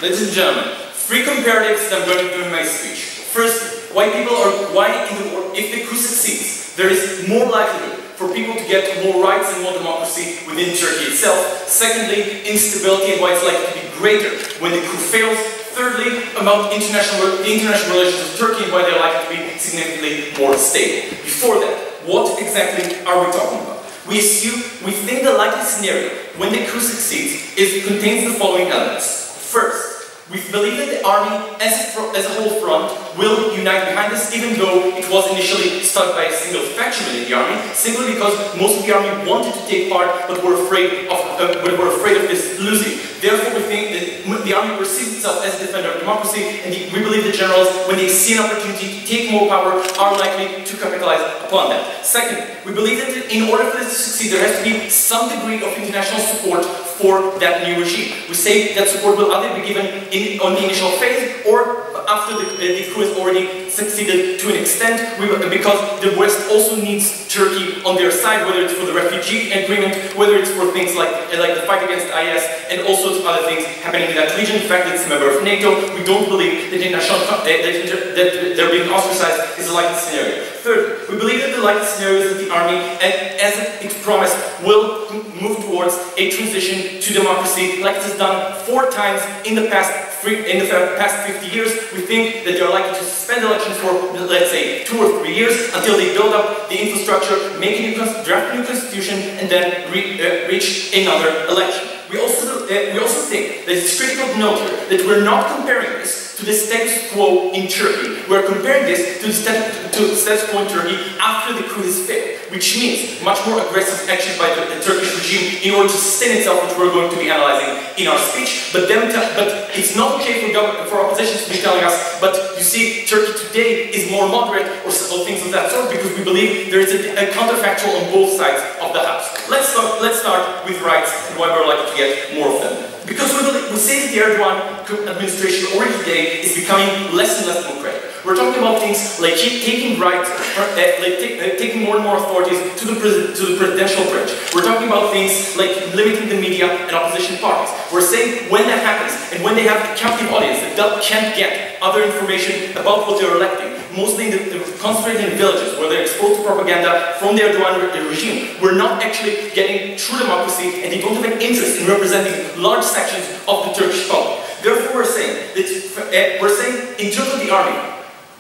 Ladies and gentlemen, three comparatives that I'm going to do in my speech. First, if the coup succeeds, there is more likelihood for people to get more rights and more democracy within Turkey itself. Secondly, instability and why it's likely to be greater when the coup fails. Thirdly, about international relations with Turkey and why they're likely to be significantly more stable. Before that, what exactly are we talking about? We think the likely scenario when the coup succeeds contains the following elements. First, we believe that the army as a whole front will unite behind us, even though it was initially started by a single faction within the army, simply because most of the army wanted to take part but were afraid of this losing. Therefore, we think that the army perceives itself as a defender of democracy, and we believe the generals, when they see an opportunity to take more power, are likely to capitalize upon that. Second, we believe that in order for this to succeed, there has to be some degree of international support for that new regime. We say that support will either be given on the initial phase or after the coup has already succeeded to an extent, because the West also needs Turkey on their side, whether it's for the refugee agreement, whether it's for things like the fight against IS, and all sorts of other things happening in that region. In fact, it's a member of NATO. We don't believe that that they're being ostracized is a likely scenario. Third, we believe that the likely scenario is that the army, as it promised, will move towards a transition to democracy, like it has done 4 times in the past 50 years. We think that they are likely to suspend elections for, let's say, 2 or 3 years until they build up the infrastructure, draft a new constitution, and then reach another election. We also think that it's critical to note here that we're not comparing this to the status quo in Turkey. We're comparing this to the status quo in Turkey after the coup has failed, which means much more aggressive action by the Turkish regime in order to sustain itself, which we're going to be analyzing in our speech. But it's not okay for opposition to be telling us, but you see, Turkey today is more moderate or things of that sort, because we believe there is a counterfactual on both sides of the house. Let's start with rights and why we're likely to get more of them. Because we say that the Erdogan administration already today is becoming less and less democratic. We're talking about things like taking rights, taking more and more authorities to the presidential branch. We're talking about things like limiting the media and opposition parties. We're saying when that happens, and when they have a captive audience that can't get other information about what they're electing, mostly concentrated in villages where they're exposed to propaganda from the Erdogan regime, we're not actually getting true democracy, and they don't have an interest in representing large sections of the Turkish public. Therefore, we're saying in terms of the army,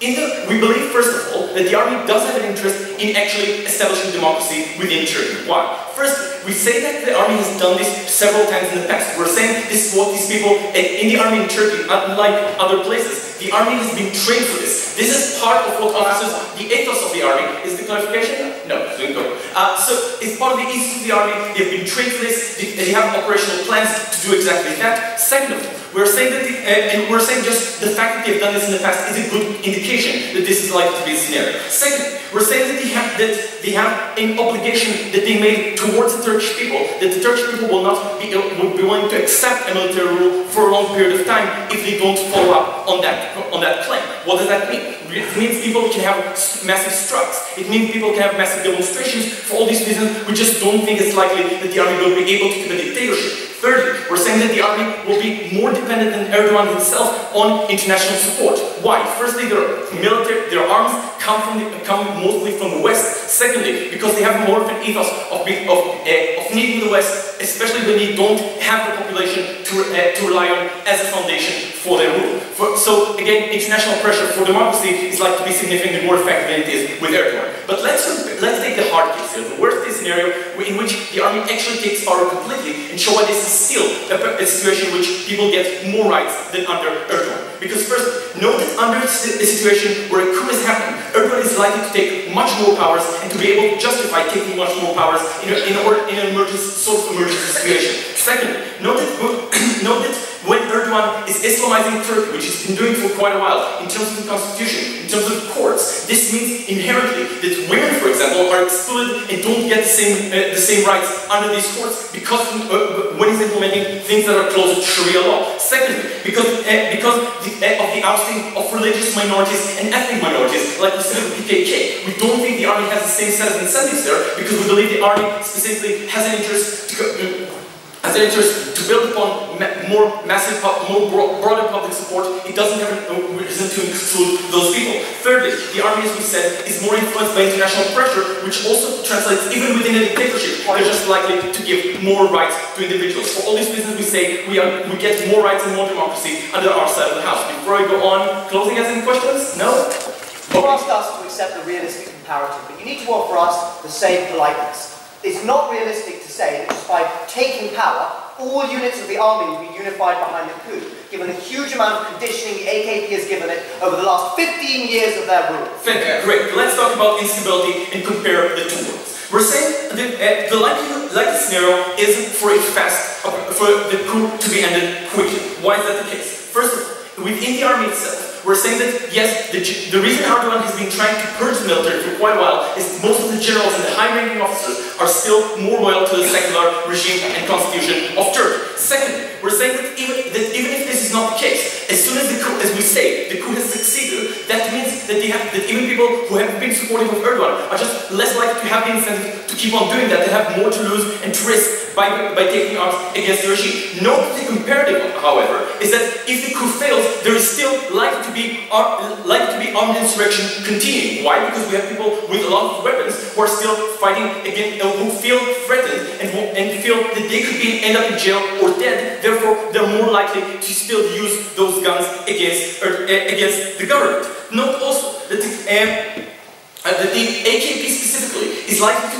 we believe, first of all, that the army does have an interest in actually establishing democracy within Turkey. Why? First, we say that the army has done this several times in the past. We're saying this is what these people in the army in Turkey, unlike other places, the army has been trained for this. This is part of what officers, the ethos of the army. Is the clarification? No, it doesn't go. So it's part of the ethos of the army. They've been trained for this. They have operational plans to do exactly that. Second of all, we're saying that just the fact that they've done this in the past is a good indication that this is likely to be a scenario. Second, we're saying that they have an obligation that they made towards the Turkish people, that the Turkish people will not be willing to accept a military rule for a long period of time if they don't follow up on that claim. What does that mean? It means people can have massive strikes. It means people can have massive demonstrations. For all these reasons, we just don't think it's likely that the army will be able to keep a dictatorship. Thirdly, we're saying that the army will be more dependent than Erdogan himself on international support. Why? Firstly, their arms come mostly from the West. Secondly, because they have more of an ethos of needing the West, especially when they don't have the population to rely on as a foundation for their rule. So again, international pressure for democracy is likely to be significantly more effective than it is with Erdogan. But let's take the hard case here, the worst case scenario in which the army actually takes power completely, and show why this is still a situation in which people get more rights than under Erdogan. Because first, note that under a situation where a coup has happened, Erdogan is likely to take much more powers and to be able to justify taking much more powers in an sort of emergency situation. Secondly, note that when Erdogan is Islamizing Turkey, which he's been doing for quite a while, in terms of the constitution, in terms of courts, this means inherently that women, for example, are excluded and don't get the same rights under these courts because when he's implementing things that are closer to Sharia law. Secondly, because of the ousting of religious minorities and ethnic minorities, like we see with the PKK, we don't think the army has the same set of incentives there, because we believe the army specifically has an interest to has an interest to build upon more massive, broader public support, it doesn't have a reason to exclude those people. Thirdly, the army, as we said, is more influenced by international pressure, which also translates even within a dictatorship. They're just likely to give more rights to individuals. For all these reasons, we say we get more rights and more democracy under our side of the house. Before I go on, closing, has any questions? No? You asked us to accept the realistic comparative, but you need to offer us the same politeness. It's not realistic to say that just by taking power, all units of the army will be unified behind the coup, given the huge amount of conditioning the AKP has given it over the last 15 years of their rule. Thank you. Great. Let's talk about instability and compare the two worlds. We're saying that the likely scenario is for the coup to be ended quickly. Why is that the case? First of all, within the army itself, we're saying that, yes, the reason Erdogan has been trying to purge the military for quite a while is most of the generals and the high-ranking officers are still more loyal to the secular regime and constitution of Turkey. Secondly, we're saying that even if this is not the case, as soon as the coup, as we say, the coup has succeeded, that means that even people who have been supportive of Erdogan are just less likely to have the incentive to keep on doing that. They have more to lose and to risk by taking arms against the regime. Note the comparative, however, is that if the coup fails, there is still likely to be armed insurrection continuing. Why? Because we have people with a lot of weapons who are still fighting against, who feel threatened and feel that they could end up in jail or dead. Therefore, they're more likely to still use those guns against the government. Note also that the AKP specifically is likely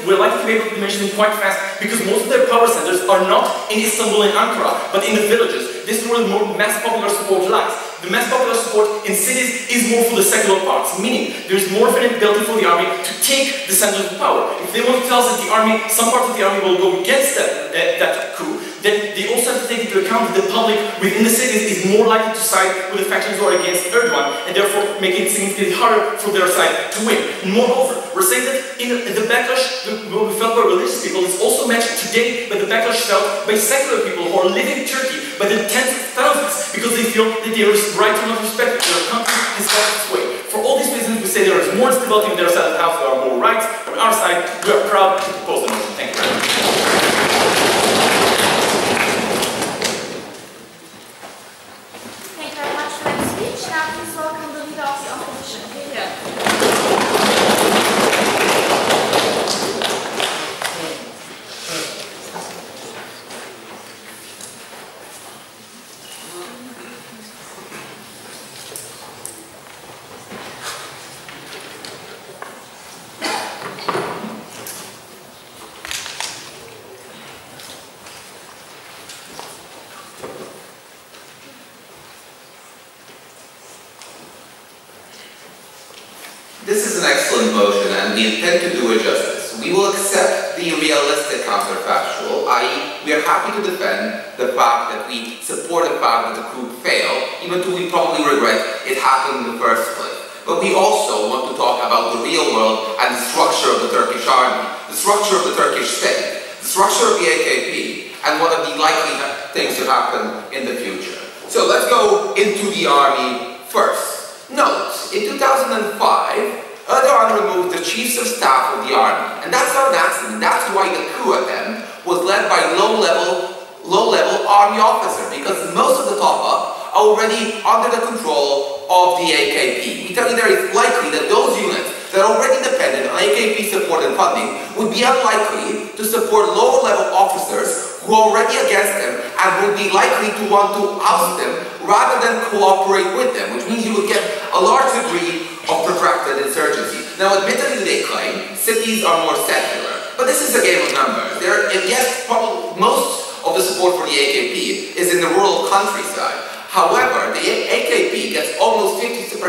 we're likely to be able to mention them quite fast because most of their power centers are not in Istanbul and Ankara, but in the villages. This is where the more mass popular support lies. The mass popular support in cities is more for the secular parts, meaning there is more of an ability for the army to take the centers of power. If they want to tell us that some parts of the army will go against that coup, then they also have to take into account that the public within the cities is more likely to side with the factions who are against Erdogan, and therefore making it significantly harder for their side to win. Moreover, we're saying that the backlash that will be felt by religious people is also matched today by the backlash felt by secular people who are living in Turkey by the tens of thousands because they feel that their right to not respect their country is gone its way. For all these reasons, we say there is more stability on their side of the house, there are more rights. On our side, we are proud to propose the motion. Thank you very much. Thank you very much for that speech. Now please welcome the leader of the opposition. Here. This is an excellent motion, and we intend to do it justice. We will accept the realistic counterfactual, i.e., we are happy to defend the fact that we support the fact that the coup failed, even though we probably regret it happened in the first place. But we also want to talk about the real world and the structure of the Turkish army, the structure of the Turkish state, the structure of the AKP, and what are the likely things to happen in the future. So let's go into the army first. Note, in 2005, Erdogan removed the chiefs of staff of the army, and that's not an accident. That's why the coup attempt was led by low-level army officers, because most of the top-up are already under the control of the AKP. We tell you there is likely that those units that are already dependent on AKP support and funding would be unlikely to support lower-level officers who are already against them and would be likely to want to oust them rather than cooperate with them, which means you would get a large degree of protracted insurgency. Now, admittedly, they claim cities are more secular, but this is a game of numbers. And yes, probably most of the support for the AKP is in the rural countryside. However, the AKP gets almost 50%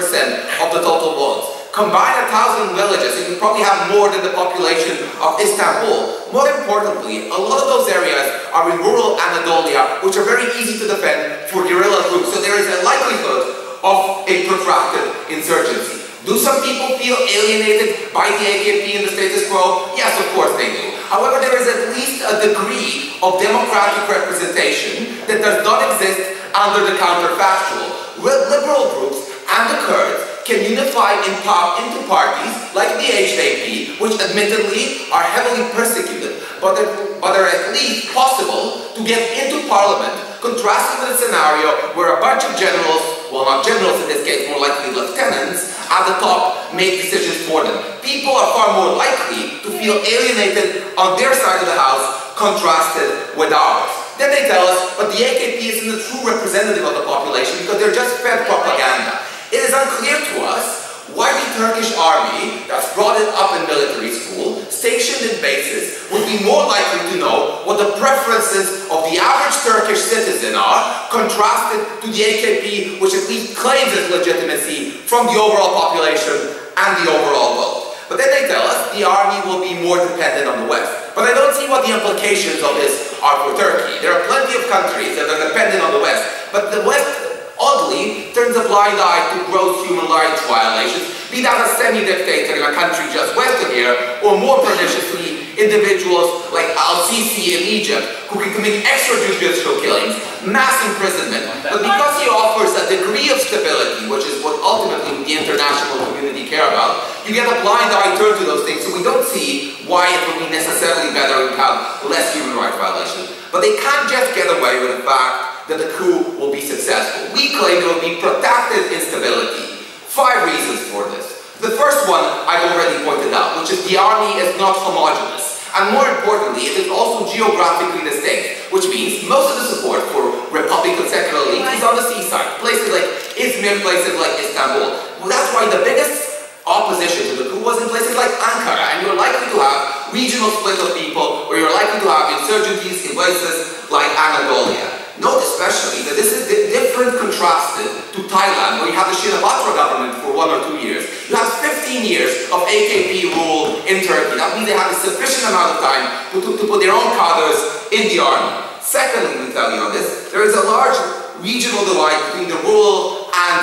of the total votes. Combine 1,000 villages, and you probably have more than the population of Istanbul. More importantly, a lot of those areas are in rural Anatolia, which are very easy to defend for guerrilla groups. So there is a likelihood of a protracted insurgency. Do some people feel alienated by the AKP and the status quo? Yes, of course they do. However, there is at least a degree of democratic representation that does not exist under the counterfactual. Liberal groups and the Kurds can unify into parties like the HDP, which admittedly are heavily persecuted, but they're at least possible to get into parliament, contrasting with a scenario where a bunch of generals, well not generals in this case, more likely lieutenants, at the top make decisions for them. People are far more likely to feel alienated on their side of the house, contrasted with ours. Then they tell us, but the AKP isn't a true representative of the population because they're just fed propaganda. It is unclear to us why the Turkish army that's brought it up in military school, stationed in bases, would be more likely to know what the preferences of the average Turkish citizen are, contrasted to the AKP, which at least claims its legitimacy from the overall population and the overall vote. But then they tell us the army will be more dependent on the West. But I don't see what the implications of this are for Turkey. There are plenty of countries that are dependent on the West, but the West oddly turns a blind eye to gross human rights violations, be that a semi-dictator in a country just west of here, or more perniciously, individuals like Al-Sisi in Egypt, who can commit extrajudicial killings, mass imprisonment, but because he offers a degree of stability, which is what ultimately the international community care about, you get a blind eye turn to those things, so we don't see why it would be necessarily better to have less human rights violations. But they can't just get away with the fact that the coup will be successful. We claim it will be protracted instability. 5 reasons for this. The first one I've already pointed out, which is the army is not homogeneous. And more importantly, it is also geographically distinct, which means most of the support for Republican secular elites is on the seaside, places like Izmir, places like Istanbul. Well, that's why the biggest opposition to the coup was in places like Ankara, and you're likely to have regional split of people, or you're likely to have insurgencies in places like Anatolia. Note especially that this is different contrasted to Thailand, where you have the Shinawatra government for 1 or 2 years. You have 15 years of AKP rule in Turkey. That means they have a sufficient amount of time to put their own cadres in the army. Secondly, we tell you on this, there is a large regional divide between the rural and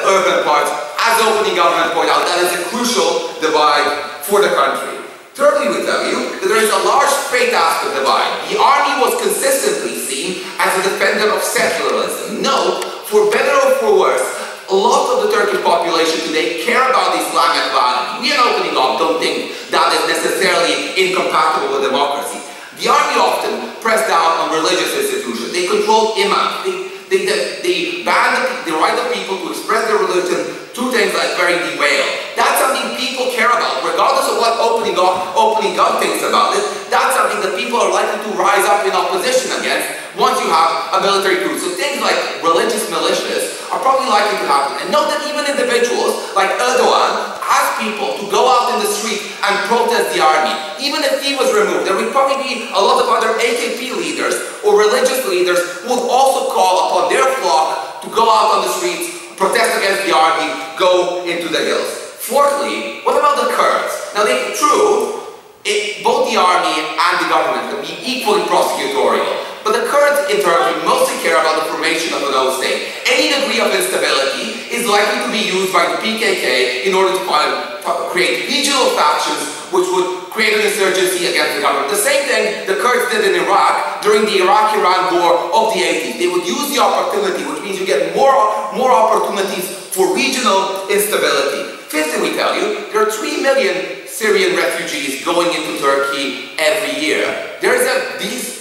urban parts. As opening government pointed out, that is a crucial divide for the country. Thirdly, we tell you that there is a large faith aspect divide. The army was consistently seen as a defender of secularism. Note, for better or for worse, a lot of the Turkish population today care about the Islamic values. We in opening up don't think that is necessarily incompatible with democracy. The army often pressed down on religious institutions. They controlled imams. They banned the right of people to express their religion through things like wearing the veil. That's something people care about, regardless of what opening gun thinks about it. That's something that people are likely to rise up in opposition against once you have a military coup. So things like religious militias are probably likely to happen. And note that even individuals like Erdogan asked people to go out in the street and protest the army. Even if he was removed, there would probably be a lot of other AKP leaders or religious leaders who would also call upon their flock to go out on the streets, protest against the army, go into the hills. Fourthly, what about the Kurds? Now, both the army and the government can be equally prosecutorial, but the Kurds in Turkey mostly care about the formation of an own state. Any degree of instability is likely to be used by the PKK in order to create regional factions which would create an insurgency against the government. The same thing the Kurds did in Iraq during the Iraq-Iran war of the 80s. They would use the opportunity, which means you get more opportunities for regional instability. Fifthly, we tell you, there are 3 million Syrian refugees going into Turkey every year. There is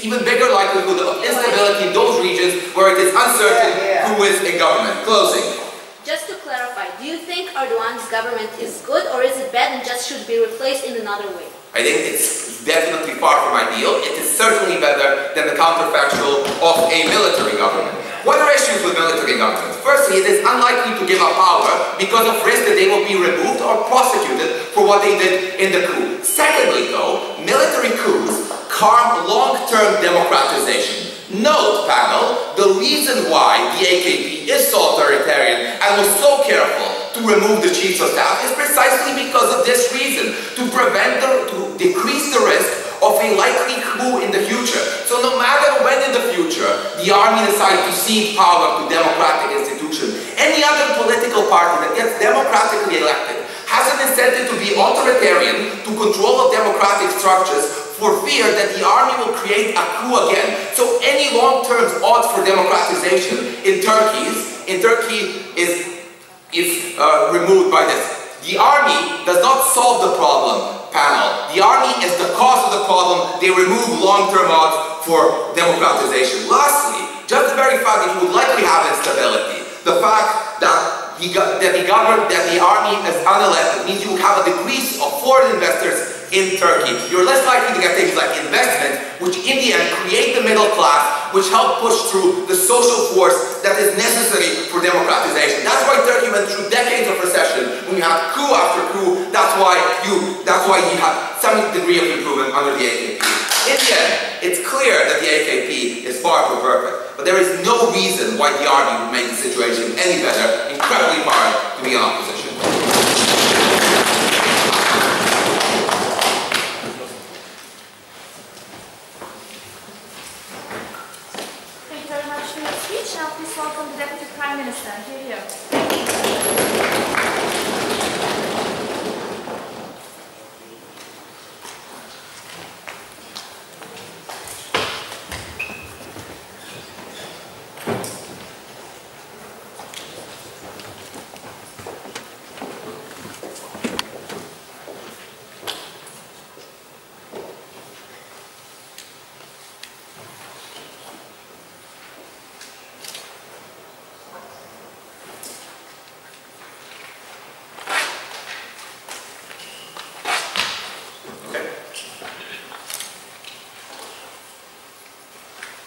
even bigger likelihood of instability in those regions where it is uncertain who is in government. Closing. Just to clarify, do you think Erdogan's government is good, or is it bad and just should be replaced in another way? I think it's definitely far from ideal. It is certainly better than the counterfactual of a military government. What are issues with military governments? Firstly, it is unlikely to give up power because of risk that they will be removed or prosecuted for what they did in the coup. Secondly, though, military coups harm long-term democratization. Note, panel, the reason why the AKP is so authoritarian and was so careful to remove the chiefs of staff is precisely because of this reason, to decrease the risk of a likely coup in the future. So no matter when in the future the army decides to cede power to democratic institutions, any other political party that gets democratically elected has an incentive to be authoritarian, to control of democratic structures, for fear that the army will create a coup again. So any long-term odds for democratization in Turkey is removed by this. The army does not solve the problem, panel. The army is the cause of the problem. They remove long-term odds for democratization. Lastly, just the very fact that you would likely have instability, the fact that the army is unelected means you will have a decrease of foreign investors in Turkey. You're less likely to get things like investment, which in the end create the middle class, which help push through the social force that is necessary for democratization. That's why Turkey went through decades of recession. When you have coup after coup, that's why you have some degree of improvement under the AKP. In the end, it's clear that the AKP is far from perfect, but there is no reason why the army would make the situation any better. Incredibly hard to be in opposition. Now please welcome the Deputy Prime Minister. Here you go.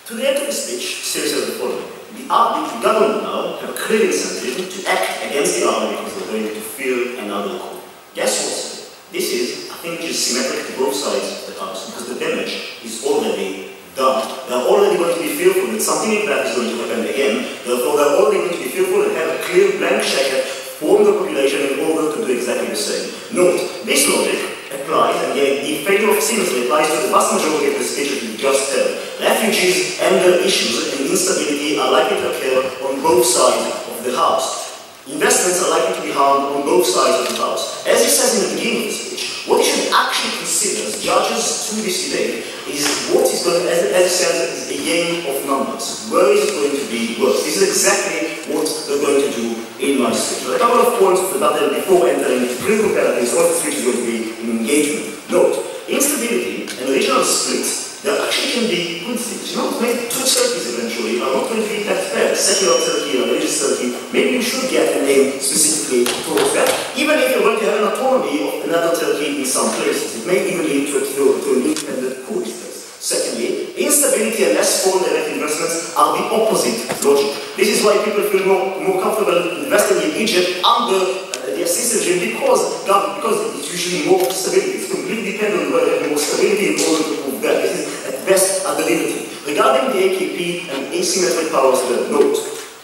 To the end of the speech, Syria says the following. The government now have a clear incentive to act against the army because they're going to fear another coup. Guess what? This is, I think, just symmetric to both sides of the house because the damage is already done. They're already going to be fearful that something like that is going to happen again. Therefore, they're already going to be fearful and have a clear blank check from the population in order to do exactly the same. Note, this logic applies, and yet the failure of symmetry applies to the vast majority of the speech that you just heard. Refugees and their issues and instability are likely to occur on both sides of the house. Investments are likely to be harmed on both sides of the house. As he says in the beginning of the speech, what you should actually consider as judges to this debate is what is going to, as it says, is a game of numbers. Where is it going to be worse? This is exactly what they're going to do in my speech. There are a couple of points of the battle before entering into critical comparatives. What the speech is going to be in engagement. Note, instability and regional splits, there actually can be good things. You know, maybe two Turkeys eventually are not going to be that bad. Secular Turkey or religious Turkey, maybe you should get a name specifically towards that. Even if you're going to have an autonomy of another Turkey in some places, it may even lead to an independent Kurdish place. Secondly, instability and less foreign direct investments are the opposite logic. This is why people feel more comfortable investing in Egypt under the assistance regime because it's usually more stability. It's completely dependent on whether you have more stability in order to move that. This is at best a derivative. Regarding the AKP and asymmetric powers, note,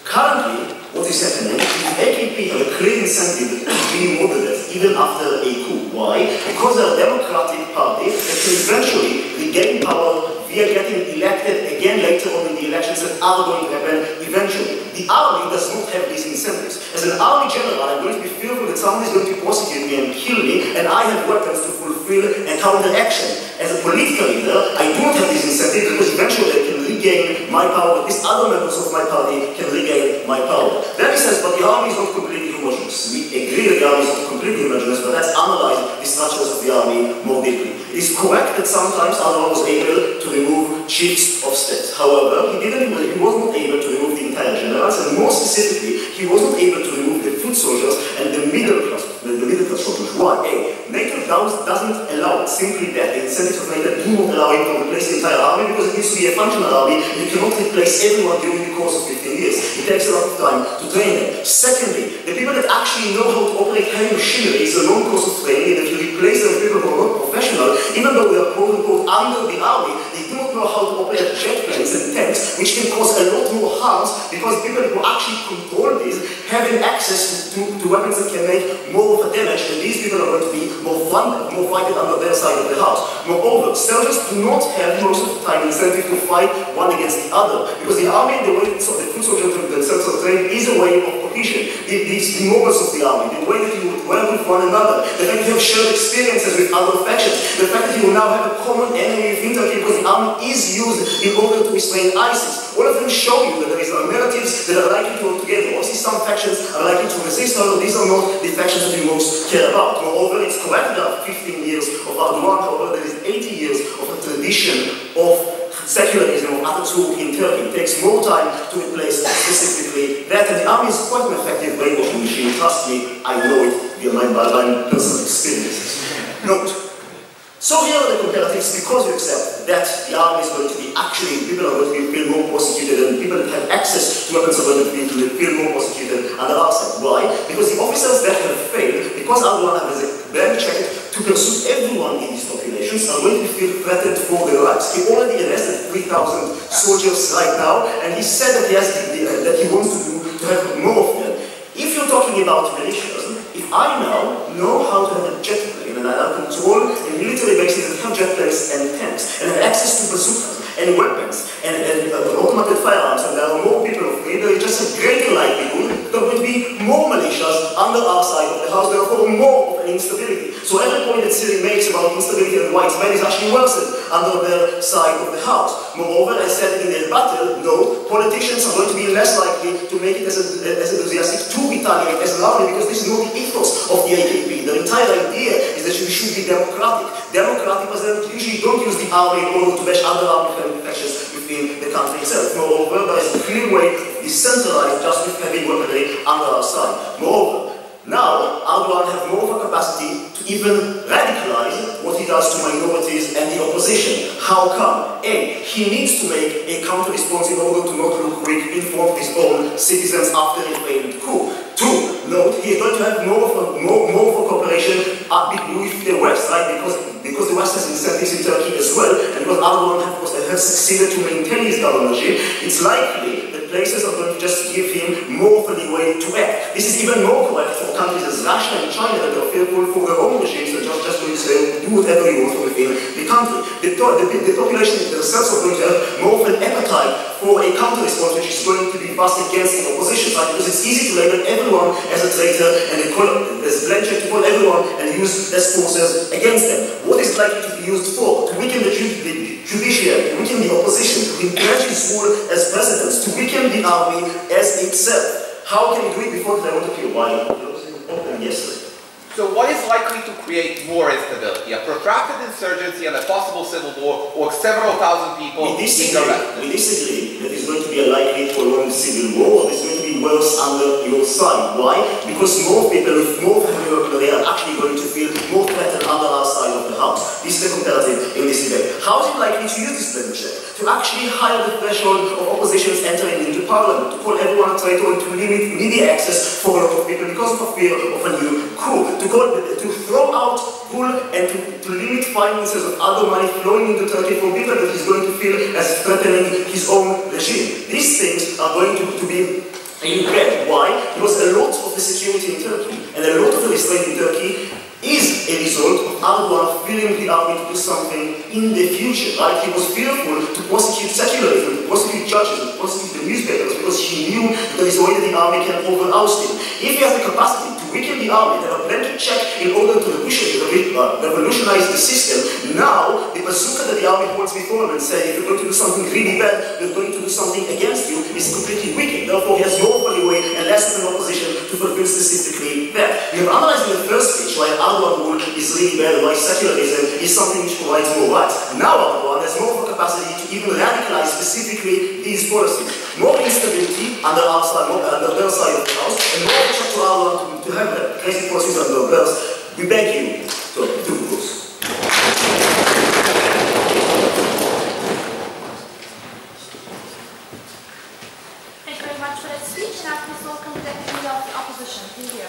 currently what is happening is the AKP have a clear incentive to be moderate even after a coup. Why? Because they're a democratic party that can eventually regain power via getting elected again later on in the elections that are going to happen eventually. The army does not have these incentives. As an army general, I'm going to be fearful that someone is going to prosecute me and kill me, and I have weapons to fulfill a counteraction. As a political leader, I don't have these incentives because eventually I can regain my power. These other members of my party can regain my power. Then he says, but the army is not completely homogeneous. We agree that the army is not completely homogeneous, but let's analyze the structures of the army more deeply. It is correct that sometimes Anwar was able to remove chiefs of state. However, he was not able to remove the entire generals, and more specifically, he was not able to remove the foot soldiers and the middle class soldiers. Why? NATO doesn't allow it. Simply that. The incentives of NATO do not allow him to replace the entire army because it needs to be a functional army, and you cannot replace everyone during the course of 15 years. It takes a lot of time to train them. Secondly, the people that actually know how to operate heavy machinery is a long course of training, and if you replace them with people who are not professional, even though they are quote-unquote under the army, they do not know how to operate jet planes and tanks, which can cause a lot more harms because people who actually control these having access to weapons that can make more of a damage, and these people are going to be more fighted under their side of the house. Moreover, soldiers do not have most of the time incentive to fight one against the other, because the army, the way so the foot soldiers themselves are trained, is a way of cohesion. The morals of the army, the way that you would work with one another, the fact that you have shared experiences with other factions, the fact that you will now have a common enemy of Turkey because the army is used in order to restrain ISIS. All of them show you that there is narratives that are likely to work together. Obviously, some factions are likely to resist, although these are not the factions that we most care about. Moreover, it's correct that 15 years of Erdogan, however, there is 80 years of a tradition of secularism of Atatürk in Turkey. It takes more time to replace specifically that, and the army is quite an effective brainwashing machine. Trust me, I know it via my personal experiences. Note. So here are the comparatives, because we accept that the army is going to be actually, people are going to feel more prosecuted, and people that have access to weapons are going to feel more prosecuted under our side. Why? Because the officers that have failed, because Erdogan has a blank check to pursue everyone in these populations, are going to feel threatened for their lives. He already arrested 3,000 soldiers right now, and he said that he has that he wants to have more of them. If you're talking about militias, if I now know how to have a jet plane and I control a military bases that have jet planes and tanks and have access to bazookas and weapons and automated firearms, and there are more people of me, there is just a greater likelihood there will be more militias under our side of the house, therefore more of an instability. So every point that Syria makes about instability and white men is actually worsened under their side of the house. Moreover, I said in the battle, no, politicians are going to be less likely to make it as enthusiastic to retaliate as an army, because this is not the ethos of the AKP. The entire idea is that we should be democratic. Democratic presidents usually don't use the army in order to bash other army factions within the country itself. Moreover, there is a clear way to decentralize just with heavy weaponry under our side. Moreover, now Erdogan has more of a capacity to even radicalize what he does to minorities and the opposition. How come? A, he needs to make a counter-response in order to not look weak in front of his own citizens after a failed coup. Two, note, he is going to have more of a cooperation with the West, right? Because the West has incentives in Turkey as well, and because Erdogan has succeeded to maintain his governorship, it's likely that places are going to just give him more of a leeway to act. This is even more correct for countries as Russia and China that are fearful for their own regimes that just going to say, do whatever you want within the country. The population themselves are going to have more of an appetite for a counter-response which is going to be fast against the opposition, right? Because it's easy to label everyone as a traitor and there's blank check to call everyone and use their forces against them. What is likely to be used for? To weaken the judiciary, to weaken the opposition, to encourage his rule as presidents, to weaken the army as itself. How can he do it before they want to kill? Why? Yesterday. So what is likely to create more instability? A protracted insurgency and a possible civil war, or several thousand people being arrested? We disagree that it's going to be a likely prolonged civil war, or it's going to be worse under your side. Why? Because more people with more vocabulary are actually going to feel more threatened under our side of the house. This is the comparative in this debate. How is it likely to use this bloodshed? To actually higher the threshold of oppositions entering into parliament, to call everyone a traitor, and to limit media access for a lot of people because of a fear of a new coup. To throw out pull and to limit finances of other money flowing into Turkey for people that he's going to feel as threatening his own regime. These things are going to be in red. Why? Because a lot of the security in Turkey and a lot of the restraint in Turkey is a result of Erdogan feeling the army to do something in the future, right? He was fearful to prosecute secularism, to prosecute churches, to prosecute the newspapers, because he knew that there is a way that the army can over-oust him. If he has the capacity to weaken the army, to have a blanket check in order to revolutionize the system, now the bazooka that the army holds before him and say, if you're going to do something really bad, we're going to do something against you, is completely weakened. Therefore, he has more leeway and less of an opposition to fulfill specifically that. We have analyzed in the first speech why Erdogan rule is really bad, why secularism is something which provides more rights. Now Erdogan has more of a capacity to even radicalize specifically these policies. More instability under our side, under their side of the house, and more pressure to Erdogan to have crazy policies under theirs. We beg you to do this. Thank you very much for that speech. Now please welcome the Leader of the Opposition. Thank you.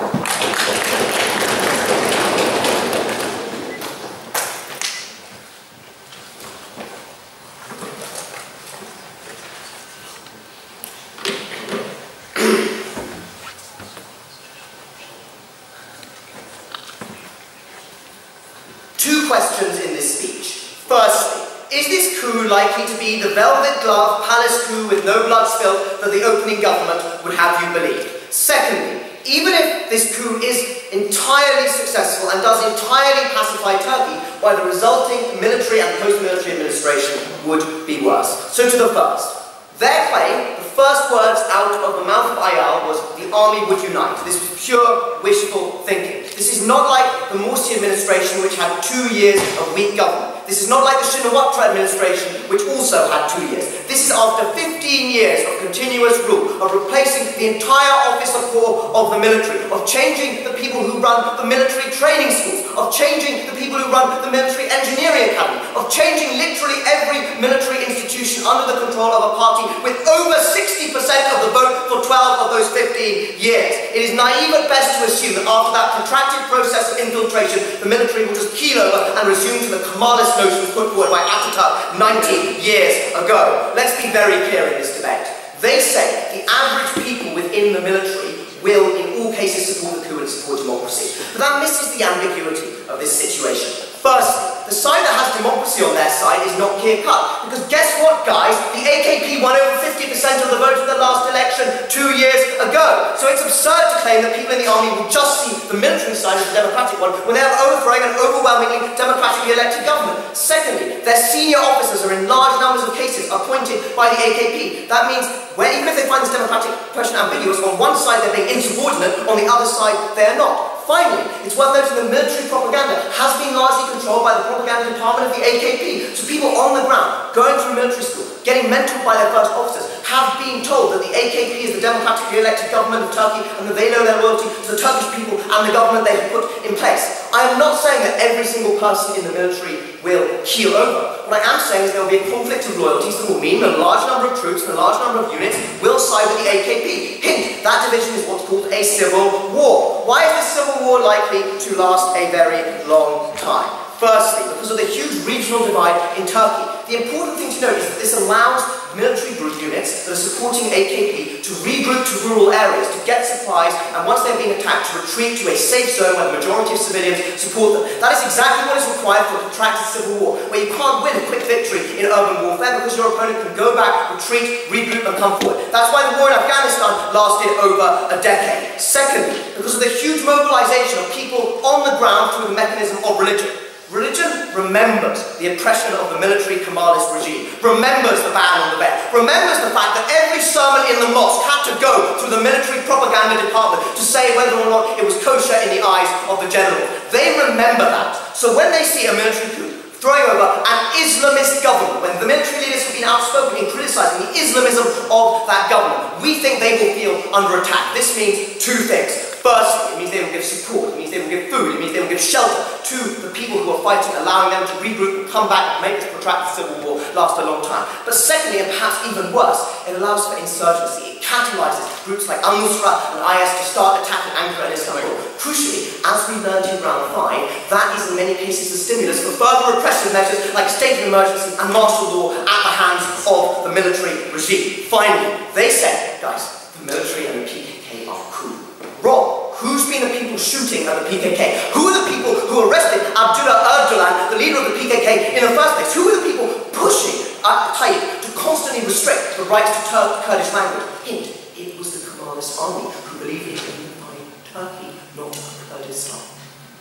Two questions in this speech. Firstly, is this coup likely to be the velvet glove palace coup with no blood spilt that the opening government would have you believe? Secondly, even if this coup is entirely successful and does entirely pacify Turkey by the resulting military and post-military administration would be worse. So to the first. Their claim, the first words out of the mouth of Ayal was, the army would unite. This was pure wishful thinking. This is not like the Morsi administration, which had 2 years of weak government. This is not like the Shinawatra administration, which also had 2 years. This is after 15 years of continuous rule, of replacing the entire office of corps of the military, of changing the people who run the military training schools, of changing the people who run the military engineering academy, of changing literally every military institution under the control of a party with over 60% of the vote for 12 of those 15 years. It is naive at best to assume that after that protracted process of infiltration, the military will just keel over and resume to the Kemalist notions put forward by Ataturk 90 years ago. Let's be very clear in this debate. They say the average people within the military will, in all cases, support the coup and support democracy. But that misses the ambiguity of this situation. Firstly, the side that has democracy on their side is not clear-cut. Because guess what, guys? The AKP won over 50% of the vote in the last election 2 years ago. So it's absurd to claim that people in the army will just see the military side as the democratic one when they are overthrowing an overwhelmingly democratically elected government. Secondly, their senior officers are in large numbers of cases appointed by the AKP. That means, even if they find this democratic question ambiguous, on one side they're being insubordinate, on the other side they are not. Finally, it's worth noting that military propaganda has been largely controlled by the propaganda department of the AKP. So people on the ground, going through military school, getting mentored by their first officers, have been told that the AKP is the democratically elected government of Turkey and that they know their loyalty to the Turkish people and the government they have put in place. I am not saying that every single person in the military will keel over. What I am saying is there will be a conflict of loyalties that will mean that a large number of troops and a large number of units will side with the AKP. Hint, that division is what's called a civil war. Why is this civil war likely to last a very long time? Firstly, because of the huge regional divide in Turkey. The important thing to note is that this allows military group units that are supporting AKP to regroup to rural areas, to get supplies, and once they're being attacked, to retreat to a safe zone where the majority of civilians support them. That is exactly what is required for a protracted civil war, where you can't win a quick victory in urban warfare because your opponent can go back, retreat, regroup, and come forward. That's why the war in Afghanistan lasted over a decade. Secondly, because of the huge mobilization of people on the ground through the mechanism of religion. Religion remembers the oppression of the military Kemalist regime, remembers the ban on the bed, remembers the fact that every sermon in the mosque had to go through the military propaganda department to say whether or not it was kosher in the eyes of the general. They remember that. So when they see a military coup throwing over an Islamist government, when the military leaders have been outspoken in criticizing the Islamism of that government, we think they will feel under attack. This means two things. Firstly, it means they will give support, it means they will give food, it means they will give shelter to the people who are fighting, allowing them to regroup and come back and make this protracted civil war last a long time. But secondly, and perhaps even worse, it allows for insurgency. It catalyzes groups like Al-Nusra and IS to start attacking Ankara and Istanbul. Crucially, as we learned in round 5, that is in many cases the stimulus for further repressive measures like state of emergency and martial law at the hands of the military regime. Finally, they said, guys, the military and the PKK are coup. Wrong. Who's been the people shooting at the PKK? Who are the people who arrested Abdullah Öcalan, the leader of the PKK, in the first place? Who are the people pushing Tayyip to constantly restrict the rights to Kurdish language? Hint, it was the Kemalist army who believed in unifying Turkey, not Kurdistan.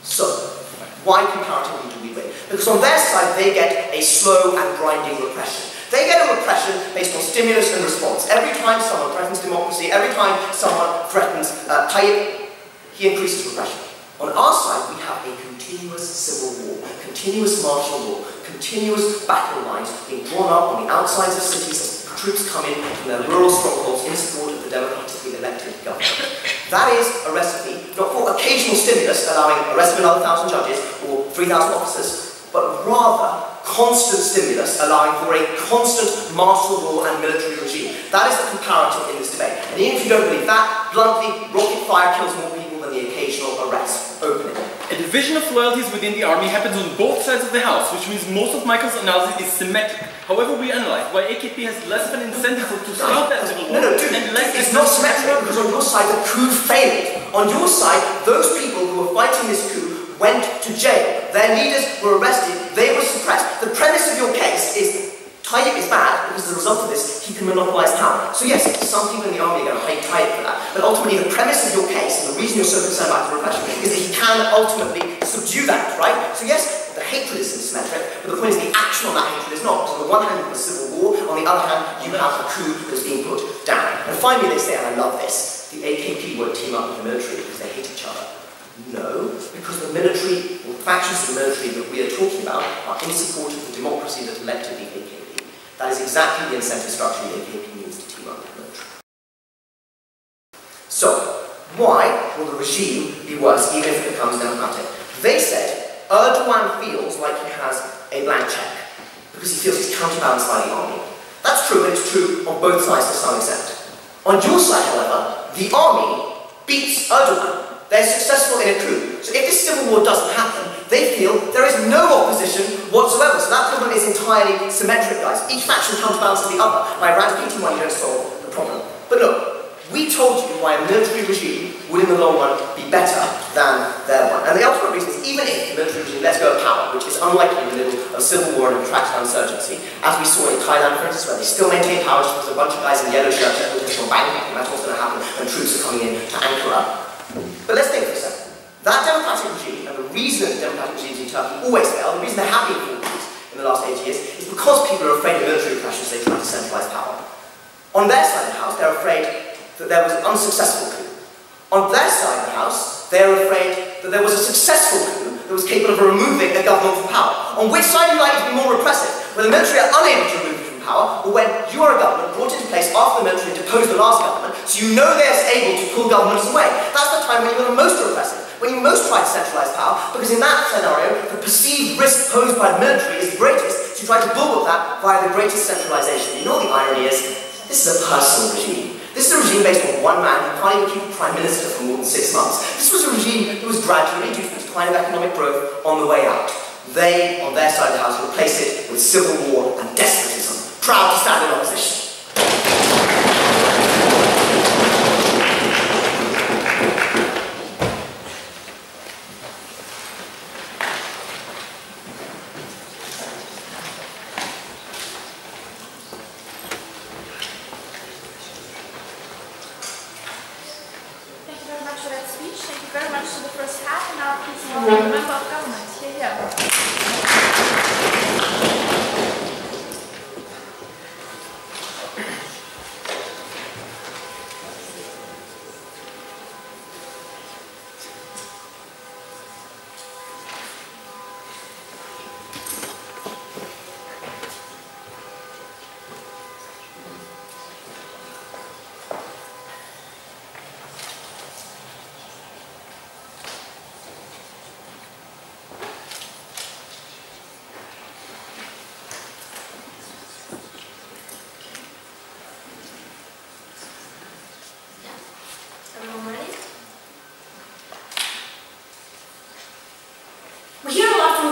So, why comparatively do we win? Because on their side they get a slow and grinding repression. They get a repression based on stimulus and response. Every time someone threatens democracy, every time someone threatens Tayyip, he increases repression. On our side, we have a continuous civil war, continuous martial law, continuous battle lines being drawn up on the outsides of cities as troops come in from their rural strongholds in support of the democratically elected government. That is a recipe, not for occasional stimulus, allowing arrest of another 1,000 judges or 3,000 officers, but rather constant stimulus, allowing for a constant martial law and military regime. That is the comparative in this debate. And even if you don't believe that, bluntly, rocket fire kills more people than the occasional arrest. Opening. A division of loyalties within the army happens on both sides of the house, which means most of Michael's analysis is symmetric. However, we analyze why AKP has less of an incentive to start that civil war. No, dude, it's not symmetric because on your side the coup failed. On your side, those people who were fighting this coup went to jail. Their leaders were arrested, they were suppressed. The premise of your case is Tayyip is bad because as a result of this, he can can monopolize power. So yes, some people in the army are going to hate for that, but ultimately the premise of your case, and the reason you're so concerned about the repression, is that he can ultimately subdue that, right? So yes, the hatred is symmetric, but the point is the action on that hatred is not. So on the one hand, you have a civil war, on the other hand, you have a coup that's being put down. And finally, they say, and I love this, the AKP won't team up with the military because they hate each other. No, because the military, or factions of the military that we are talking about, are in support of the democracy that elected the AKP. That is exactly the incentive structure the AKP needs to team up with the military. So, why will the regime be worse even if it becomes democratic? They said Erdogan feels like he has a blank check because he feels he's counterbalanced by the army. That's true, and it's true on both sides to some extent. On your side, however, the army beats Erdogan. They're successful in a coup. So if this civil war doesn't happen, they feel there is no opposition whatsoever. So that problem is entirely symmetric, guys. Each faction counterbalances the other. By eradicating one, you don't solve the problem. But look, we told you why a military regime would in the long run be better than their one. And the ultimate reason is even if the military regime lets go of power, which is unlikely in the middle of a civil war and a protracted insurgency, as we saw in Thailand, for instance, where they still maintain power just because a bunch of guys in yellow shirts are potential bankrupting. That's what's going to happen when troops are coming in to Ankara. But let's think for a second. That democratic regime, and the reason that democratic regimes in Turkey always fail, the reason there have been falls in the last 80 years, is because people are afraid of military clashes, they try to centralise power. On their side of the house, they're afraid that there was an unsuccessful coup. On their side of the house, they're afraid that there was a successful coup that was capable of removing a government from power. On which side are you likely to be more repressive? When the military are unable to remove you from power, or when you are a government brought into place after the military deposed the last government, so you know they're able to pull governments away. That's the time when you're the most repressive, when you most try to centralise power, because in that scenario, the perceived risk posed by the military is the greatest, so you try to bulwark that via the greatest centralisation. You know what the irony is? This is a personal regime. This is a regime based on one man who can't even keep a prime minister for more than 6 months. This was a regime that was gradually, due to the decline of economic growth, on the way out. They, on their side of the house, replace it with civil war and despotism, proud to stand in opposition. Very much to the first half, and now please welcome the member of government.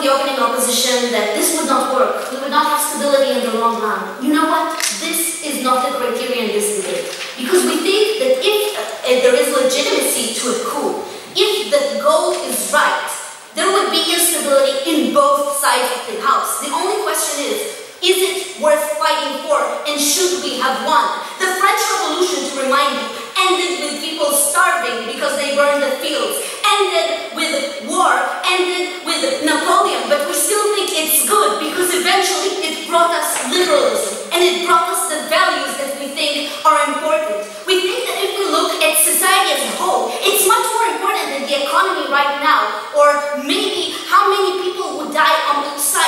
The opening opposition that this would not work, we would not have stability in the long run. You know what? This is not the criteria in this debate. Because we think that if there is legitimacy to a coup, if the goal is right, there would be instability in both sides of the house. The only question is it worth fighting for, and should we have won? The French Revolution, to remind you, ended with people starving because they burned the fields, ended with war, ended with Napoleon, but we still think it's good because eventually it brought us liberalism and it brought us the values that we think are important. We think that if we look at society as a whole, it's much more important than the economy right now, or maybe how many people would die on each side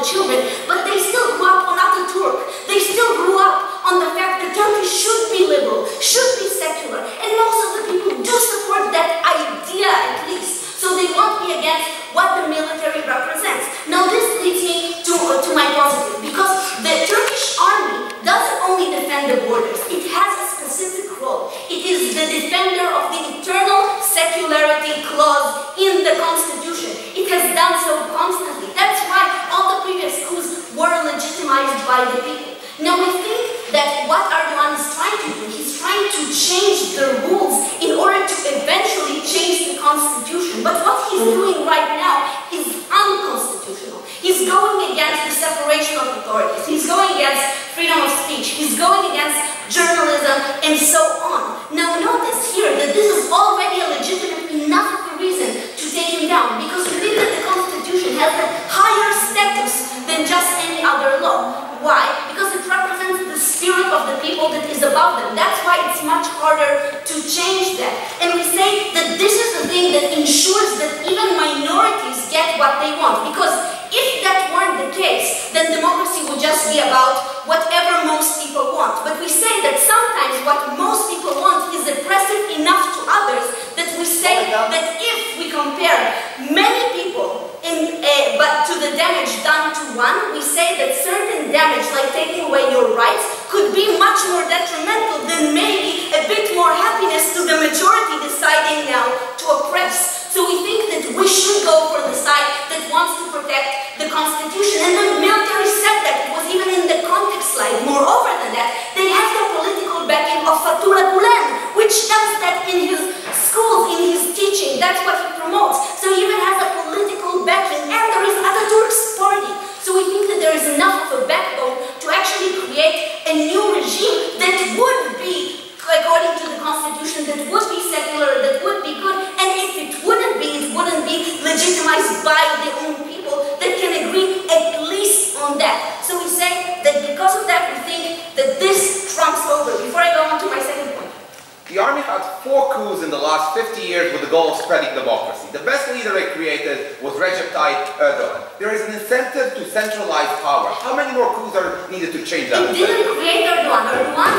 children, but they still grew up on Ataturk. They still grew up on the fact that Turkey should be liberal, should be secular, and most of the people do support that idea at least. So they won't be against what the military represents. Now this leads me to my positive, because the Turkish army doesn't only defend the borders, it has a specific role. It is the defender of the eternal secularity clause in the constitution. It has done so constantly. That's why all the previous coups were legitimized by the people. Now we think that what Erdogan is trying to do, he's trying to change the rules in order to eventually change the constitution. But what he's doing right now is unconstitutional. He's going against the separation of authorities. He's going against freedom of speech. He's going against journalism and so on. Now notice here that this is already a legitimate enough of a reason to take him down, because we think that the constitution has a higher status than just any other law. Why? Because it represents the spirit of the people that is above them. That's why it's much harder to change that. And we say that this is the thing that ensures that even minorities get what they want. Because if that weren't the case, then democracy would just be about whatever most people want. But we say that sometimes what most people want is oppressive enough to others that we say that if we compare many people but to the damage done to one, we say that certain damage, like taking away your rights, could be much more detrimental than maybe a bit more happiness to the majority deciding now to oppress. So we think that we should go for the side that wants to protect the constitution. And the military said that. It was even in the context slide. Moreover than that, they have the political backing of Fethullah Gulen, which does that in his schools, in his teaching. That's what he promotes. So he even has a political backing. And there is Ataturk's party. So we think that there is enough of a backbone to actually create a new regime that would be, according to the constitution, that would be secular, that would be good. And if it wouldn't be legitimized by the own people that can agree at least on that. So we say that because of that, we think that this trumps over. Before I go on to my second point. The army had 4 coups in the last 50 years with the goal of spreading democracy. The best leader it created was Recep Tayyip Erdogan. There is an incentive to centralize power. How many more coups are needed to change that? It didn't create Erdogan. Erdogan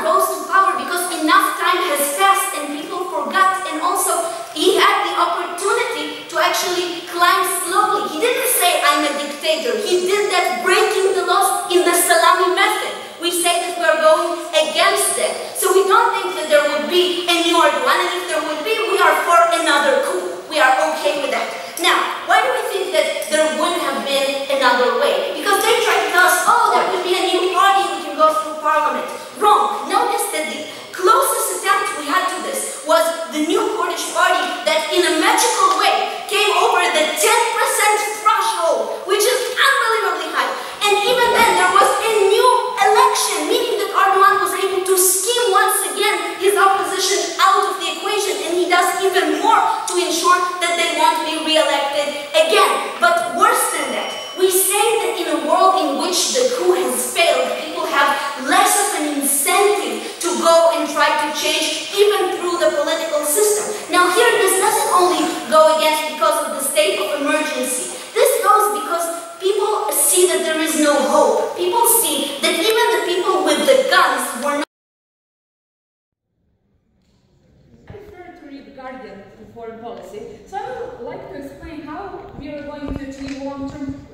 rose to power because enough time has passed and people forgot, and also he had the opportunity to actually climb slowly. He didn't say, I'm a dictator. He did that breaking the laws in the salami method. We say that we are going against it. So we don't think that there would be a new Erdogan, and if there would be, we are for another coup. We are okay with that. Now, why do we think that there wouldn't have been another way? Because they try to tell us, oh, there could be a new party, we can go through parliament. Wrong. Notice that the closest attempt we had to this was the new Kurdish party that in a magical way came over the 10% threshold, which is unbelievably high. And even then, there was a new election, meaning that Erdogan was able to scheme once again his opposition out of the equation, and he does even more to ensure that they won't be re-elected again. But worse than that, we say that in a world in which the coup has failed, people have less of an incentive to go and try to change even through the political system. Now here, this doesn't only go against because of the state of emergency. This goes because people see that there is no hope. People see that even the people with the guns were not. I prefer to read The Guardian in foreign policy, so I would like to explain how we are going to achieve long-term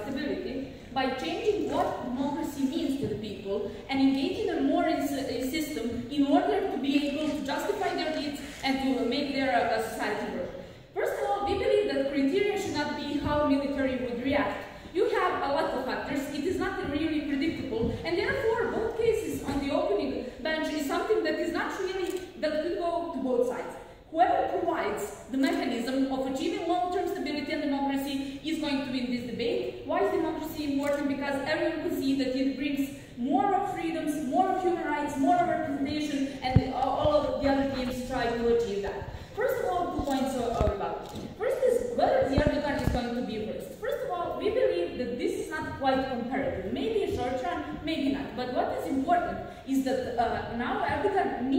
stability by changing what democracy means to the people and engaging a moral system in order to be able to justify their deeds and to make their society work. First of all, we believe that criteria should not be how military would react. You have a lot of factors, it is not really predictable, and therefore both cases on the opening bench is something that is not really, that could go to both sides. Whoever provides the mechanism of achieving long-term stability and democracy is going to win this debate. Why is democracy important? Because everyone can see that it brings more of freedoms, more of human rights, more of representation, and all of the other teams try to achieve that. First of all, 2 points about it. First is whether the Erdogan is going to be first. First of all, we believe that this is not quite comparative. Maybe in short run, maybe not. But what is important is that now Erdogan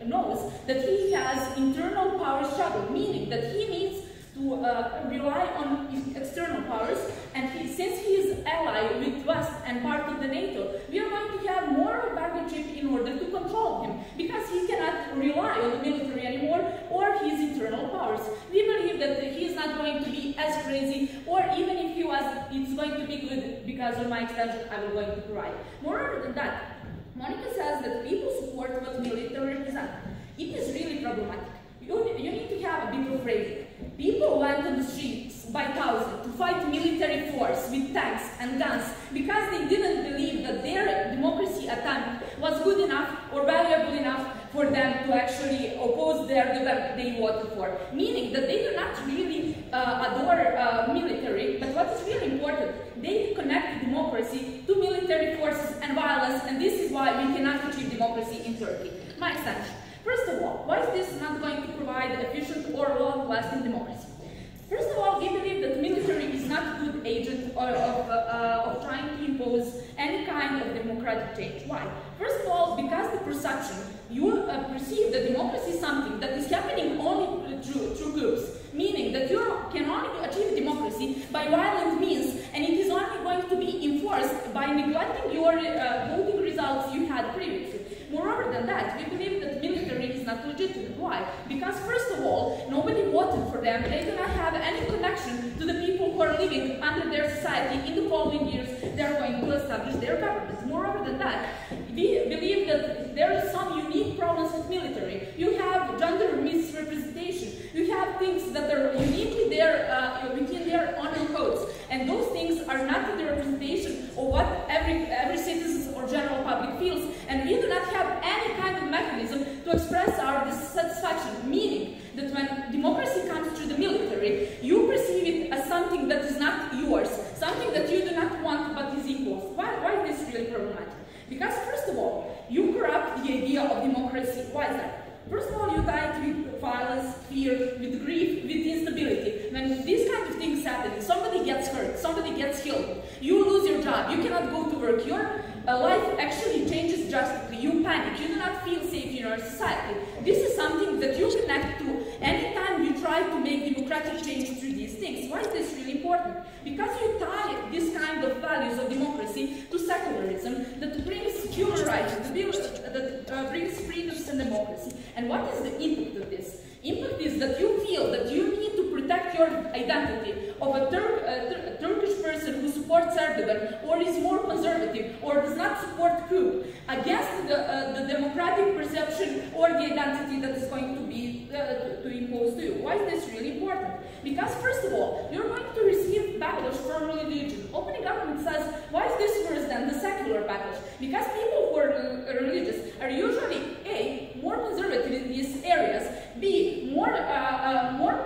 knows that he has internal power struggle, meaning that he needs to rely on external powers, and since he is ally with West and part of the NATO, we are going to have more of a bargaining chip in order to control him, because he cannot rely on the military anymore or his internal powers. We believe that he is not going to be as crazy, or even if he was, it's going to be good because of my extension I will going to provide. Moreover than that, Monica says that people support what military represent. It is really problematic. You need to have a bit of phrasing. People went on the streets by thousands to fight military force with tanks and guns because they didn't believe that their democracy attempt was good enough or valuable enough for them to actually oppose their government they voted for. Meaning that they do not really adore military, but what is really important, they connect democracy to military forces and violence, and this is why we cannot achieve democracy in Turkey. My extension. First of all, why is this not going to provide efficient or long-lasting democracy? First of all, we believe that military is not a good agent of trying to impose any kind of democratic change. Why? First of all, because the perception, you perceive that democracy is something that is happening only through groups, meaning that you can only achieve democracy by violent means, and it is only going to be enforced by neglecting your voting results you had previously. Moreover than that, we believe that military is not legitimate. Why? Because first of all, nobody voted for them. They do not have any connection to the people who are living under their society. In the following years, they are going to establish their governments. Moreover than that, we believe that there are some unique problems with military. You have gender misrepresentation. You have things that are uniquely there within their honor codes, and those things are not the representation of what every citizen or general public feels, and we do not have any kind of mechanism to express our dissatisfaction, meaning that when democracy comes through the military, you perceive it as something that is not yours, something that you do not want but is imposed. Why is this really problematic? Because first of all, you corrupt the idea of democracy. Why is that? First of all, you tie it with violence, fear, with grief, with instability. When these kind of things happen, somebody gets hurt, somebody gets killed, you lose your job, you cannot go to work, your life actually changes drastically, you panic, you do not feel safe in your society. This is something that you connect to anytime you try to make democratic change through these things. Why is this really important? Because you tie this kind of values of democracy to secularism that brings human rights, that brings freedoms and democracy. And what is the impact of this? Impact is that you feel that you need to protect your identity of a Turkish person who supports Erdogan or is more conservative or does not support coup against the democratic perception or the identity that is going to be to impose to you. Why is this really important? Because first of all, you're going to receive backlash from religion. Opening government says, why is this worse than the secular backlash? Because people who are religious are usually A, more conservative in these areas, B, more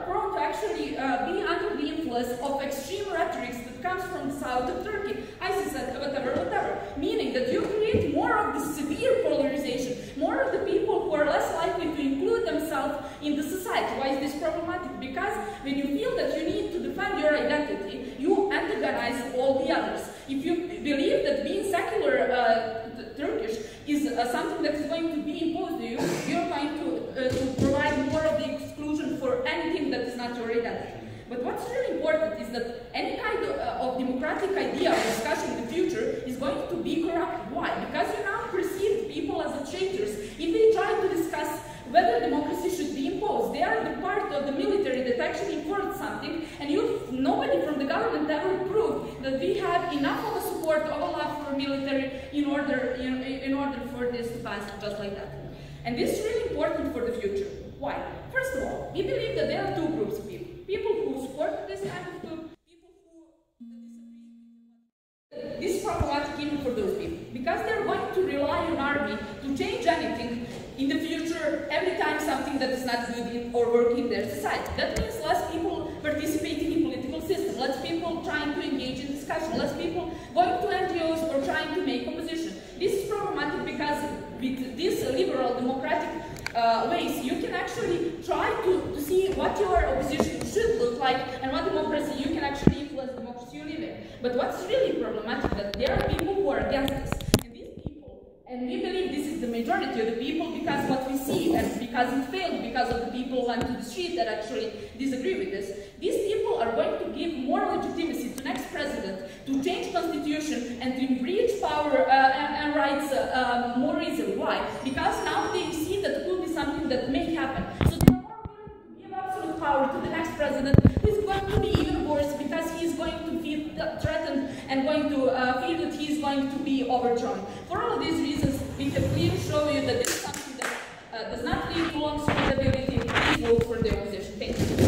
prone to actually be under the influence of extreme rhetorics that comes from the south of Turkey, ISIS, whatever, meaning that you create more of the severe polarization, more of the people who are less likely to include themselves in the society. Why is this problematic? Because when you feel that you need to defend your identity, you antagonize all the others. If you believe that being secular Turkish is something that is going to be imposed to you, you're going to provide more of the exclusion for anything that is not your identity. But what's really important is that any kind of democratic idea of discussion in the future is going to be corrupted. Why? Because you now perceive people as traitors. If they try to discuss whether democracy should be imposed, they are the part of the military that actually enforced something, and nobody from the government ever proved that we have enough of a support of a love for military in order for this to pass just like that. And this is really important for the future. Why? First of all, we believe that there are two groups of people. People who support this kind of group, people who disagree. This is problematic even for those people, because they're going to rely on army to change anything in the future every time something that is not good or working in their society. That means less people participating in political system, less people trying to engage in discussion, less people going to NGOs or trying to make opposition. This is problematic because with these liberal democratic ways, you can actually try to see what your opposition should look like and what democracy you can actually influence the democracy you live in. But what's really problematic is that there are people who are against this. And these people, and we believe this is the majority of the people because what we see and because it failed, because of the people who went to the street that actually disagree with this, These people are going to give more legitimacy to next president to change constitution and to enrich power and rights more easily. Why? Because now they see that it will be something that may happen. So they are more willing to give absolute power to the next president, who is going to be even worse because he is going to feel threatened and going to feel that he is going to be overthrown. For all of these reasons, we have clearly shown you that this is something that does not lead to long stability. Please vote for the opposition. Thank you.